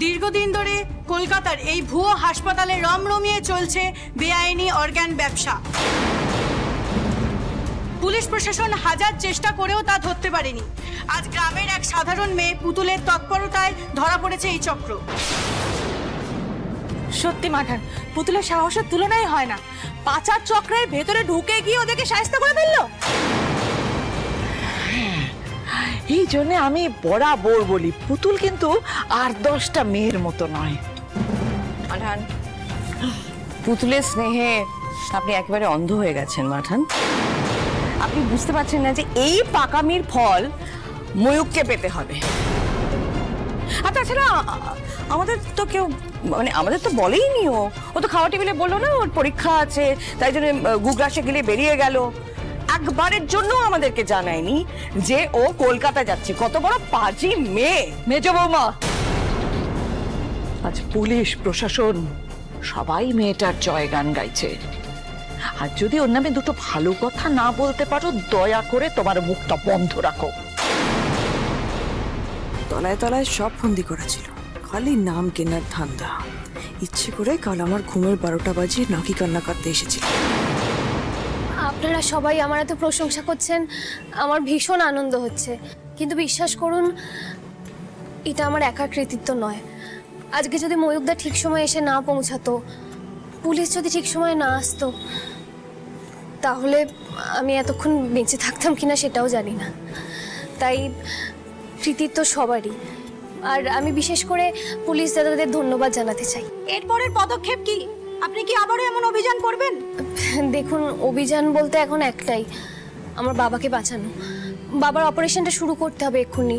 দীর্ঘদিন ধরে কলকাতার এই ভুয়ো হাসপাতালে রমরমিয়ে চলছে বেআইনি অর্গান ব্যবসা। পুলিশ প্রশাসন হাজার চেষ্টা করেও তা ধরতে পারেনি। আজ গ্রামের এক সাধারণ মেয়ে পুতুলের তৎপরতায় ধরা পড়েছে এই চক্র। সত্যি মাঠান, পুতুলের সাহসের তুলনাই হয় না। পাচার চক্রের ভেতরে ঢুকে গিয়ে ওদেরকে শায়েস্তা করে ফেললো। এই জন্য আমি বরাবর বলি পুতুল কিন্তু আর 10টা মেয়ের মতো নয়। মাঠান, পুতুলের স্নেহে আপনি একেবারে অন্ধ হয়ে গেছেন মাঠান। আপনি বুঝতে পারছেন না যে এই পাকামির ফল ময়ূককে পেতে হবে। আর তাছাড়া আমাদের তো কেউ আমাদের তো বলেইনি। ও তো খাওয়া টেবিলে বললো না ওর পরীক্ষা আছে, তাই জন্য গুগরাসে গেলে বেরিয়ে গেল। একবারের জন্য আমাদেরকে জানায়নি যে ও কলকাতা যাচ্ছে। কত বড় পাজি মেয়ে মেজ বৌমা, আজ পুলিশ প্রশাসন সবাই মেয়েটার জয়গান গাইছে। আর যদি ওর নামে দুটো ভালো কথা না বলতে পারো, দয়া করে তোমার মুখটা বন্ধ রাখো। তলায় তলায় সব ফন্দি করা ছিল, খালি নাম কেনার ধান্দা। ইচ্ছে করে কাল আমার ঘুমের 12টা বাজিয়ে নাকি কান্না কাটতে এসেছিল। আপনারা সবাই আমার এত প্রশংসা করছেন, আমার ভীষণ আনন্দ হচ্ছে। কিন্তু বিশ্বাস করুন, এটা আমার একার কৃতিত্ব নয়। আজকে যদি ময়ূকদা ঠিক সময় এসে না পৌঁছাতো, পুলিশ যদি ঠিক সময় না আসতো, তাহলে আমি এতক্ষণ বেঁচে থাকতাম কিনা সেটাও জানি না। তাই কৃতিত্ব সবারই। আর আমি বিশেষ করে পুলিশ দাদাদের ধন্যবাদ জানাতে চাই। এরপরের পদক্ষেপ কি? আপনি কি আবারও এমন অভিযান করবেন? দেখুন, অভিযান বলতে এখন একটাই, আমার বাবাকে বাঁচানো। বাবার অপারেশনটা শুরু করতে হবে এক্ষুনি।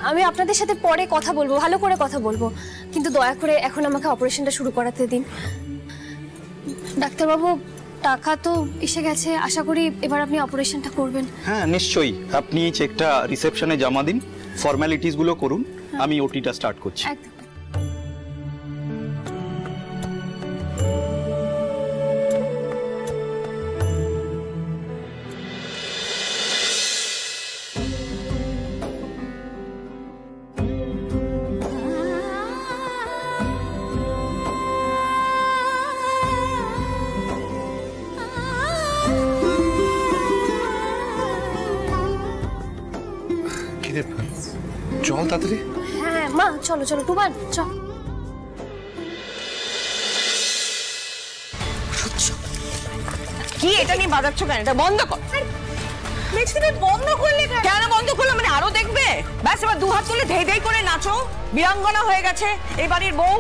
আমি আপনাদের সাথে পরে কথা বলবো, ভালো করে কথা বলবো, কিন্তু দয়া করে এখন আমাকে অপারেশনটা শুরু করাতে দিন। ডাক্তারবাবু, টাকা তো এসে গেছে, আশা করি এবার আপনি অপারেশনটা করবেন। হ্যাঁ নিশ্চয়ই, আপনি চেকটা রিসেপশনে জমা দিন, ফর্মালিটিস গুলো করুন, আমি ওটিটা স্টার্ট করছি। চল তাড়াতাড়ি। হ্যাঁ মা, চলো চলো টুবান, চল। কি এটা নিয়ে বাজাচ্ছ কেন? এটা বন্ধ কর। বন্ধ করলে কেন বন্ধ করলো? আরো দেখবে? ব্যাস এবার 2 হাত তুলে ধেই ধেই করে নাচো। বীরাঙ্গনা হয়ে গেছে এই বাড়ির বউ।